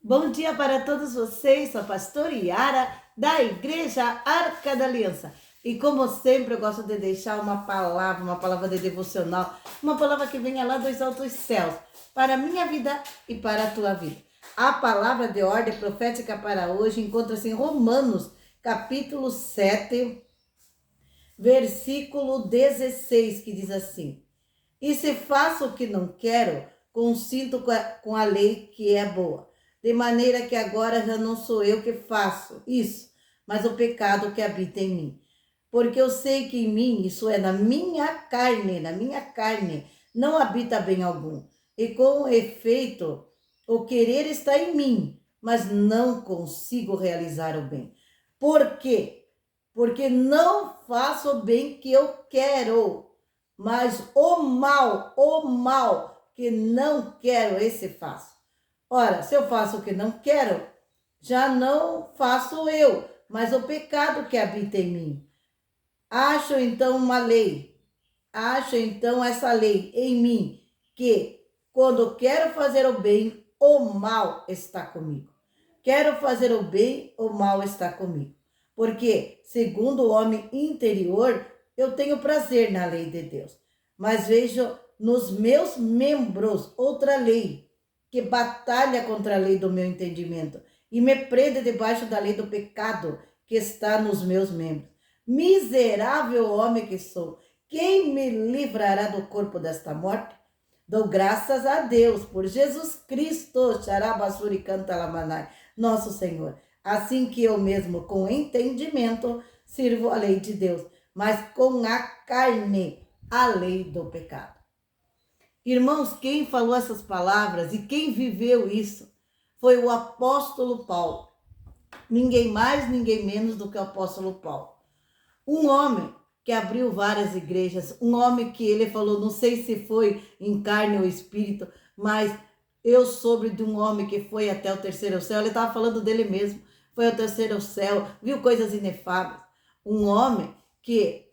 Bom dia para todos vocês, sou a pastora Yara, da Igreja Arca da Aliança. E como sempre, eu gosto de deixar uma palavra de devocional, uma palavra que venha lá dos altos céus, para a minha vida e para a tua vida. A palavra de ordem profética para hoje encontra-se em Romanos, capítulo 7, versículo 16, que diz assim: E se faço o que não quero, consinto com a lei que é boa. De maneira que agora já não sou eu que faço isso, mas o pecado que habita em mim. Porque eu sei que em mim, isso é, na minha carne, não habita bem algum. E com efeito, o querer está em mim, mas não consigo realizar o bem. Por quê? Porque não faço o bem que eu quero, mas o mal que não quero, esse faço. Ora, se eu faço o que não quero, já não faço eu, mas o pecado que habita em mim. Acho então essa lei em mim, que quando quero fazer o bem, o mal está comigo. Quero fazer o bem, o mal está comigo. Porque, segundo o homem interior, eu tenho prazer na lei de Deus, mas vejo nos meus membros outra lei, que batalha contra a lei do meu entendimento e me prende debaixo da lei do pecado que está nos meus membros. Miserável homem que sou, quem me livrará do corpo desta morte? Dou graças a Deus por Jesus Cristo, Xarabassuri Cantalamanai, nosso Senhor. Assim que eu mesmo, com entendimento, sirvo a lei de Deus, mas com a carne, a lei do pecado. Irmãos, quem falou essas palavras e quem viveu isso foi o apóstolo Paulo. Ninguém mais, ninguém menos do que o apóstolo Paulo. Um homem que abriu várias igrejas, um homem que ele falou, não sei se foi em carne ou espírito, mas eu soube de um homem que foi até o terceiro céu, ele estava falando dele mesmo, foi ao terceiro céu, viu coisas inefáveis. Um homem que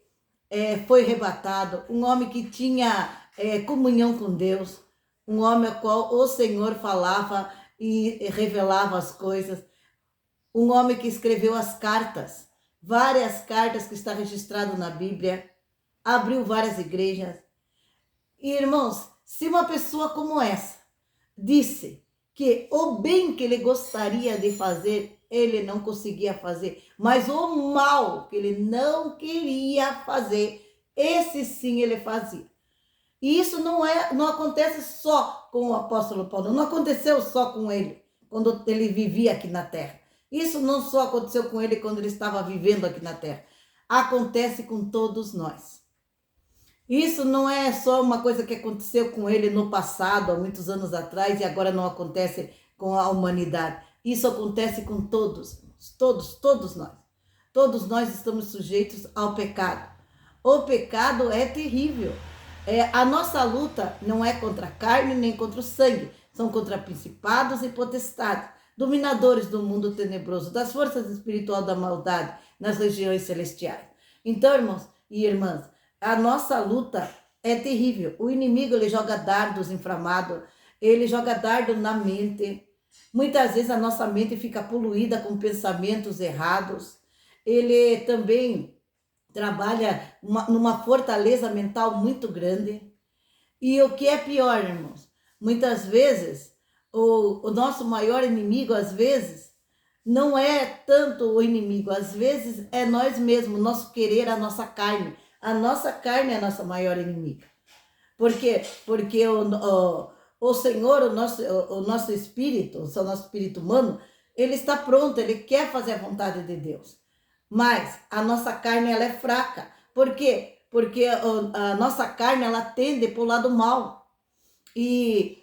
foi arrebatado, um homem que tinha comunhão com Deus, um homem ao qual o Senhor falava e revelava as coisas, um homem que escreveu as cartas, várias cartas que está registrado na Bíblia, abriu várias igrejas. E, irmãos, se uma pessoa como essa disse que o bem que ele gostaria de fazer, ele não conseguia fazer, mas o mal que ele não queria fazer, esse sim ele fazia. E isso não acontece só com o apóstolo Paulo, não aconteceu só com ele, quando ele vivia aqui na terra. Isso não só aconteceu com ele quando ele estava vivendo aqui na terra. Acontece com todos nós. Isso não é só uma coisa que aconteceu com ele no passado, há muitos anos atrás, e agora não acontece com a humanidade. Isso acontece com todos nós. Todos nós estamos sujeitos ao pecado. O pecado é terrível. A nossa luta não é contra a carne nem contra o sangue, são contra principados e potestades, dominadores do mundo tenebroso, das forças espirituais da maldade nas regiões celestiais. Então, irmãos e irmãs, a nossa luta é terrível. O inimigo, ele joga dardos inflamados, ele joga dardo na mente. Muitas vezes a nossa mente fica poluída com pensamentos errados. Ele também trabalha numa fortaleza mental muito grande. E o que é pior, irmãos, muitas vezes o nosso maior inimigo, às vezes, não é tanto o inimigo, às vezes é nós mesmos, nosso querer, a nossa carne. A nossa carne é a nossa maior inimiga. Por quê? Porque o Senhor, o nosso espírito, o nosso espírito humano, ele está pronto, ele quer fazer a vontade de Deus. Mas a nossa carne, ela é fraca. Por quê? Porque a nossa carne, ela tende para o lado mal. E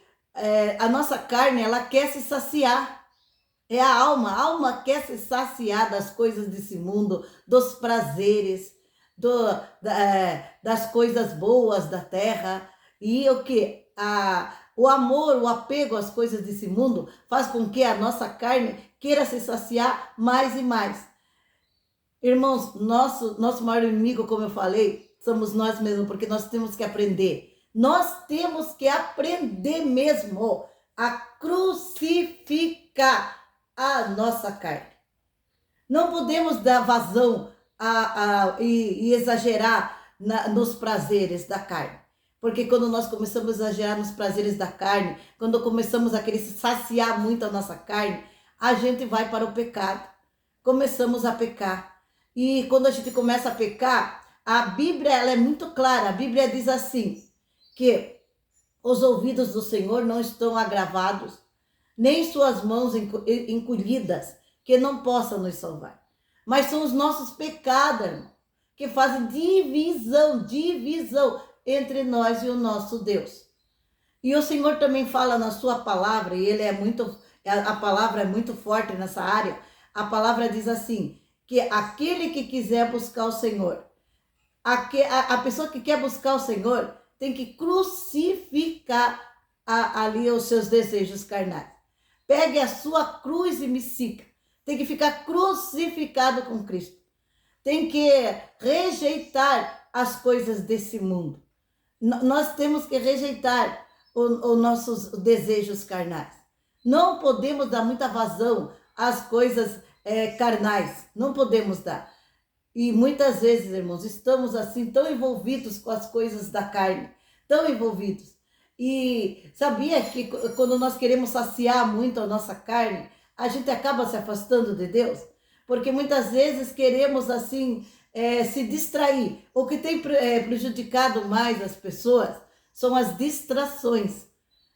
a nossa carne, ela quer se saciar. É a alma quer se saciar das coisas desse mundo, dos prazeres, das coisas boas da terra. E o que? O amor, o apego às coisas desse mundo faz com que a nossa carne queira se saciar mais e mais. Irmãos, nosso maior inimigo, como eu falei, somos nós mesmos, porque nós temos que aprender. Nós temos que aprender mesmo a crucificar crucificar a nossa carne. Não podemos dar vazão e exagerar nos prazeres da carne. Porque quando nós começamos a exagerar nos prazeres da carne, quando começamos a querer saciar muito a nossa carne, a gente vai para o pecado. Começamos a pecar. E quando a gente começa a pecar, a Bíblia ela é muito clara. A Bíblia diz assim, que os ouvidos do Senhor não estão agravados, nem suas mãos encolhidas, que não possam nos salvar. Mas são os nossos pecados, irmão, que fazem divisão entre nós e o nosso Deus. E o Senhor também fala na sua palavra, e a palavra é muito forte nessa área. A palavra diz assim, que aquele que quiser buscar o Senhor, a pessoa que quer buscar o Senhor, tem que crucificar ali os seus desejos carnais. Pegue a sua cruz e me siga. Tem que ficar crucificado com Cristo. Tem que rejeitar as coisas desse mundo. Nós temos que rejeitar os nossos desejos carnais. Não podemos dar muita vazão às coisas carnais. Não podemos dar. E muitas vezes, irmãos, estamos assim tão envolvidos com as coisas da carne. Tão envolvidos. E sabia que quando nós queremos saciar muito a nossa carne, a gente acaba se afastando de Deus? Porque muitas vezes queremos assim se distrair. O que tem prejudicado mais as pessoas são as distrações.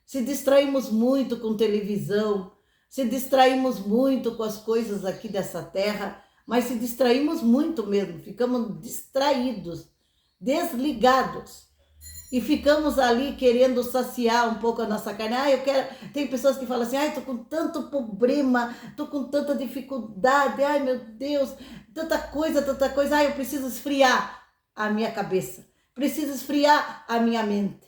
Se distraímos muito com televisão, se distraímos muito com as coisas aqui dessa terra, mas se distraímos muito mesmo, ficamos distraídos, desligados. E ficamos ali querendo saciar um pouco a nossa carne. Tem pessoas que falam assim, tô com tanto problema, tô com tanta dificuldade, meu Deus, tanta coisa, eu preciso esfriar a minha cabeça, preciso esfriar a minha mente.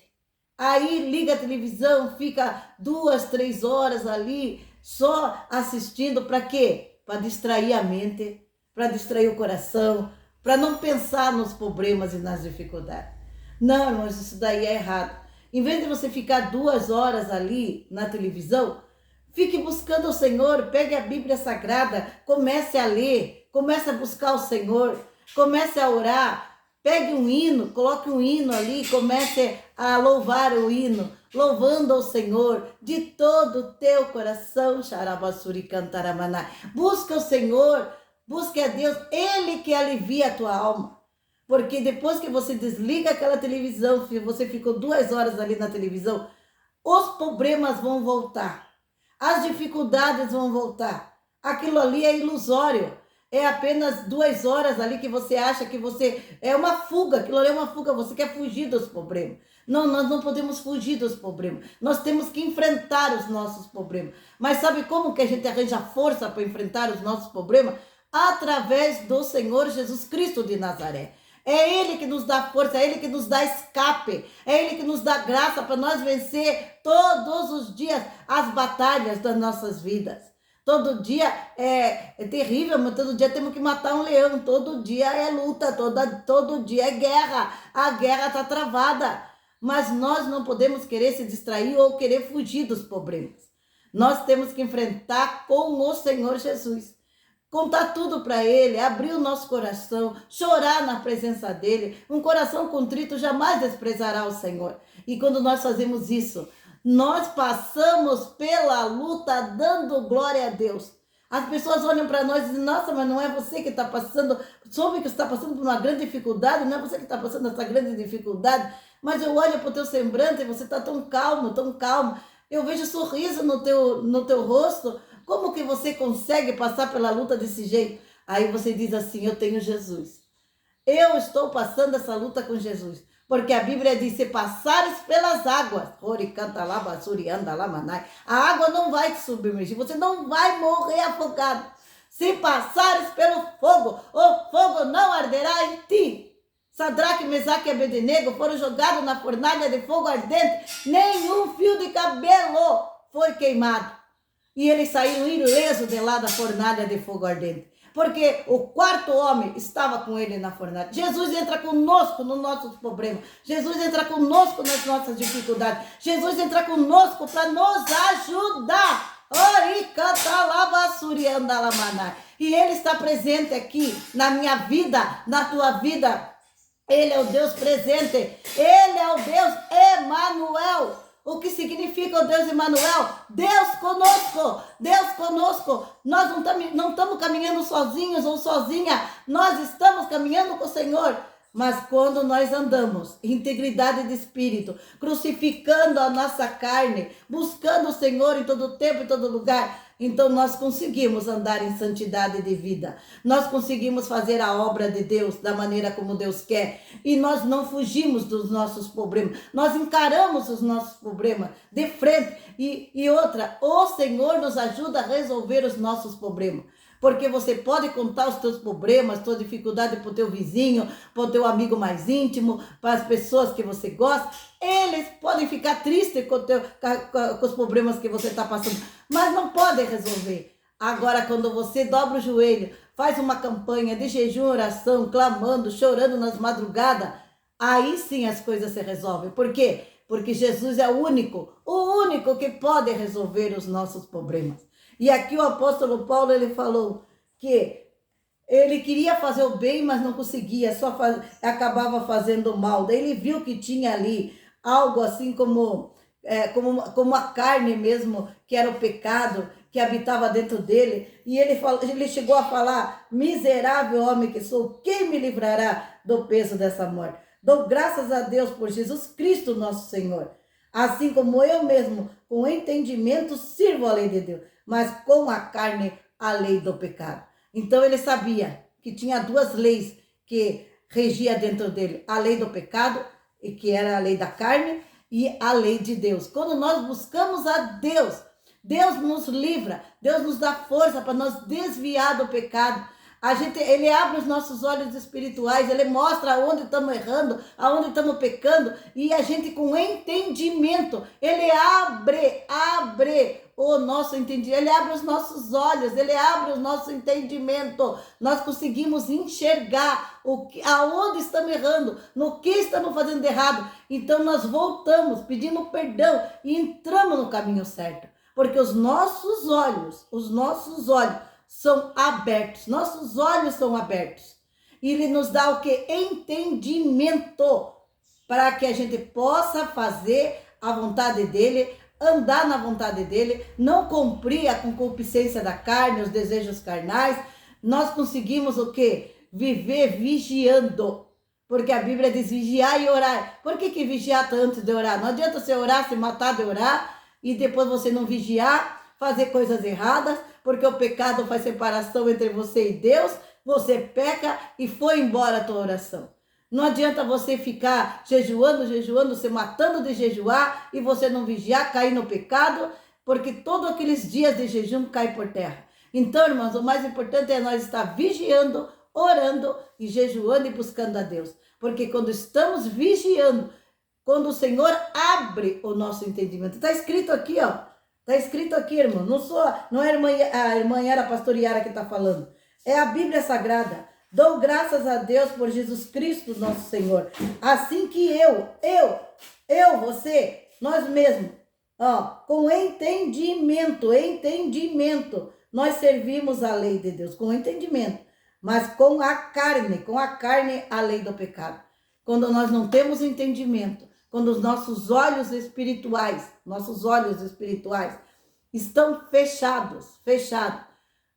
Aí liga a televisão, fica 2, 3 horas ali, só assistindo, para quê? Para distrair a mente, para distrair o coração, para não pensar nos problemas e nas dificuldades. Não, irmãos, isso daí é errado. Em vez de você ficar 2 horas ali na televisão, fique buscando o Senhor, pegue a Bíblia Sagrada, comece a ler, comece a buscar o Senhor, comece a orar, pegue um hino, coloque um hino ali, comece a louvar o hino, louvando ao Senhor de todo o teu coração. Xarabassuri cantaramaná. Busca o Senhor, busque a Deus, Ele que alivia a tua alma. Porque depois que você desliga aquela televisão, você ficou 2 horas ali na televisão, os problemas vão voltar. As dificuldades vão voltar. Aquilo ali é ilusório. É apenas 2 horas ali que você acha que você... É uma fuga, aquilo ali é uma fuga. Você quer fugir dos problemas. Não, nós não podemos fugir dos problemas. Nós temos que enfrentar os nossos problemas. Mas sabe como que a gente arranja força para enfrentar os nossos problemas? Através do Senhor Jesus Cristo de Nazaré. É Ele que nos dá força, é Ele que nos dá escape, é Ele que nos dá graça para nós vencer todos os dias as batalhas das nossas vidas. Todo dia é terrível, mas todo dia temos que matar um leão, todo dia é luta, todo dia é guerra, a guerra está travada. Mas nós não podemos querer se distrair ou querer fugir dos problemas. Nós temos que enfrentar com o Senhor Jesus. Contar tudo para Ele, abrir o nosso coração, chorar na presença dEle. Um coração contrito jamais desprezará o Senhor. E quando nós fazemos isso, nós passamos pela luta dando glória a Deus. As pessoas olham para nós e dizem, nossa, mas não é você que está passando, soube que está passando por uma grande dificuldade, não é você que está passando essa grande dificuldade, mas eu olho para o teu semblante e você está tão calmo, tão calmo. Eu vejo sorriso no teu rosto. Como que você consegue passar pela luta desse jeito? Aí você diz assim, eu tenho Jesus. Eu estou passando essa luta com Jesus. Porque a Bíblia diz, se passares pelas águas, a água não vai te submergir, você não vai morrer afogado. Se passares pelo fogo, o fogo não arderá em ti. Sadraque, Mesaque e Abednego foram jogados na fornalha de fogo ardente, nenhum fio de cabelo foi queimado. E eles saíram ilesos de lá da fornalha de fogo ardente. Porque o 4º homem estava com ele na fornalha. Jesus entra conosco nos nossos problemas. Jesus entra conosco nas nossas dificuldades. Jesus entra conosco para nos ajudar. E Ele está presente aqui na minha vida, na tua vida. Ele é o Deus presente. Ele é o Deus Emanuel. O que significa o Deus Emanuel? Deus conosco. Deus conosco. Nós não estamos caminhando sozinhos ou sozinha. Nós estamos caminhando com o Senhor. Mas quando nós andamos em integridade de espírito, crucificando a nossa carne, buscando o Senhor em todo tempo, em todo lugar, então nós conseguimos andar em santidade de vida. Nós conseguimos fazer a obra de Deus da maneira como Deus quer. E nós não fugimos dos nossos problemas. Nós encaramos os nossos problemas de frente. E outra, o Senhor nos ajuda a resolver os nossos problemas. Porque você pode contar os teus problemas, tua dificuldade para o teu vizinho, para o teu amigo mais íntimo, para as pessoas que você gosta. Eles podem ficar tristes com os problemas que você está passando, mas não podem resolver. Agora, quando você dobra o joelho, faz uma campanha de jejum, oração, clamando, chorando nas madrugadas, aí sim as coisas se resolvem. Por quê? Porque Jesus é o único que pode resolver os nossos problemas. E aqui o apóstolo Paulo, ele falou que ele queria fazer o bem, mas não conseguia, acabava fazendo o mal. Daí ele viu que tinha ali algo assim como a carne mesmo, que era o pecado, que habitava dentro dele. E ele chegou a falar: miserável homem que sou, quem me livrará do peso dessa morte? Dou graças a Deus por Jesus Cristo nosso Senhor. Assim como eu mesmo, com entendimento, sirvo a lei de Deus, mas com a carne, a lei do pecado. Então ele sabia que tinha duas leis que regia dentro dele: a lei do pecado, e que era a lei da carne, e a lei de Deus. Quando nós buscamos a Deus, Deus nos livra, Deus nos dá força para nós desviar do pecado. Ele abre os nossos olhos espirituais, ele mostra aonde estamos errando, aonde estamos pecando, e a gente com entendimento, ele abre o nosso entendimento, ele abre os nossos olhos, ele abre o nosso entendimento. Nós conseguimos enxergar aonde estamos errando, no que estamos fazendo de errado. Então nós voltamos, pedimos perdão e entramos no caminho certo, porque os nossos olhos são abertos, nossos olhos são abertos. E ele nos dá o que? Entendimento, para que a gente possa fazer a vontade dele, andar na vontade dele, não cumprir a concupiscência da carne, os desejos carnais. Nós conseguimos o que? Viver vigiando, porque a Bíblia diz vigiar e orar. Por que vigiar antes de orar? Não adianta você orar, se matar de orar, e depois você não vigiar, fazer coisas erradas, porque o pecado faz separação entre você e Deus. Você peca e foi embora a tua oração. Não adianta você ficar jejuando, se matando de jejuar, e você não vigiar, cair no pecado, porque todos aqueles dias de jejum caem por terra. Então, irmãos, o mais importante é nós estar vigiando, orando e jejuando e buscando a Deus. Porque quando estamos vigiando, quando o Senhor abre o nosso entendimento, está escrito aqui, ó. Está escrito aqui, irmão. Não é a irmã Yara, a pastora Yara que está falando. É a Bíblia Sagrada. Dou graças a Deus por Jesus Cristo, nosso Senhor. Assim que você, nós mesmos, com entendimento, nós servimos a lei de Deus, com entendimento. Mas com a carne, a lei do pecado. Quando nós não temos entendimento, quando os nossos olhos espirituais estão fechados,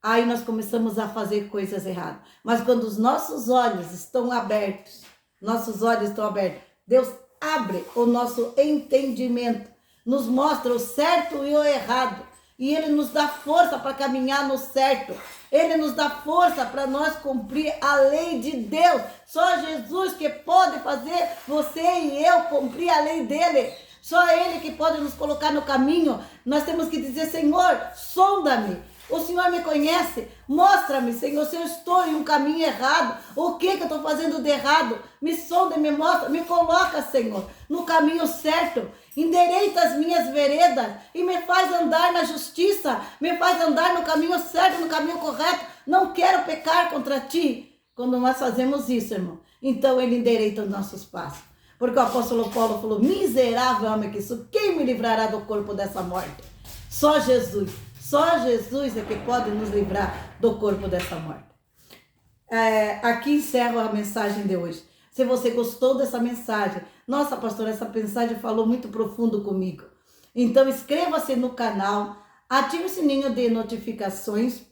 aí nós começamos a fazer coisas erradas. Mas quando os nossos olhos estão abertos, Deus abre o nosso entendimento, nos mostra o certo e o errado, e Ele nos dá força para caminhar no certo. Ele nos dá força para nós cumprir a lei de Deus. Só Jesus que pode fazer você e eu cumprir a lei dele. Só Ele que pode nos colocar no caminho. Nós temos que dizer: Senhor, sonda-me. O Senhor me conhece, mostra-me, Senhor, se eu estou em um caminho errado, o que eu estou fazendo de errado, me sonda, me mostra, me coloca, Senhor, no caminho certo, endireita as minhas veredas e me faz andar na justiça, me faz andar no caminho certo, no caminho correto. Não quero pecar contra Ti. Quando nós fazemos isso, irmão, então Ele endireita os nossos passos, porque o apóstolo Paulo falou: miserável homem que sou, quem me livrará do corpo dessa morte? Só Jesus. Só Jesus é que pode nos livrar do corpo dessa morte. Aqui encerro a mensagem de hoje. Se você gostou dessa mensagem, nossa pastora, essa mensagem falou muito profundo comigo. Então inscreva-se no canal, ative o sininho de notificações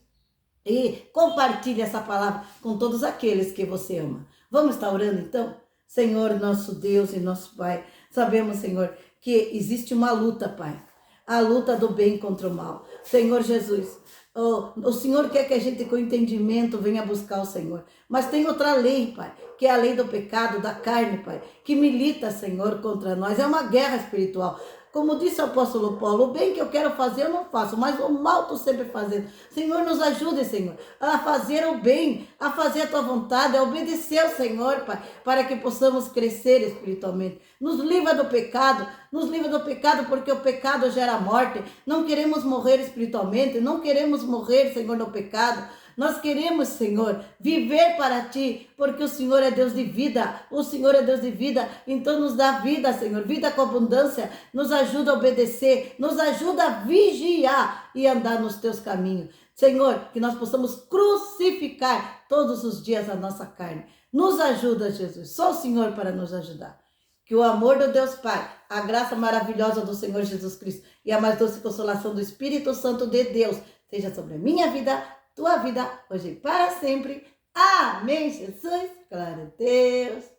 e compartilhe essa palavra com todos aqueles que você ama. Vamos estar orando então? Senhor, nosso Deus e nosso Pai, sabemos, Senhor, que existe uma luta, Pai. A luta do bem contra o mal. Senhor Jesus, o Senhor quer que a gente com entendimento venha buscar o Senhor. Mas tem outra lei, Pai, que é a lei do pecado, da carne, Pai, que milita, Senhor, contra nós. É uma guerra espiritual. Como disse o apóstolo Paulo, o bem que eu quero fazer eu não faço, mas o mal estou sempre fazendo. Senhor, nos ajude, Senhor, a fazer o bem, a fazer a tua vontade, a obedecer ao Senhor, Pai, para que possamos crescer espiritualmente. Nos livra do pecado porque o pecado gera morte. Não queremos morrer espiritualmente, não queremos morrer, Senhor, no pecado. Nós queremos, Senhor, viver para Ti, porque o Senhor é Deus de vida, o Senhor é Deus de vida, então nos dá vida, Senhor, vida com abundância, nos ajuda a obedecer, nos ajuda a vigiar e andar nos Teus caminhos. Senhor, que nós possamos crucificar todos os dias a nossa carne. Nos ajuda, Jesus, só o Senhor para nos ajudar. Que o amor do Deus Pai, a graça maravilhosa do Senhor Jesus Cristo e a mais doce consolação do Espírito Santo de Deus seja sobre a minha vida, tua vida, hoje e para sempre. Amém, Jesus. Glória a Deus.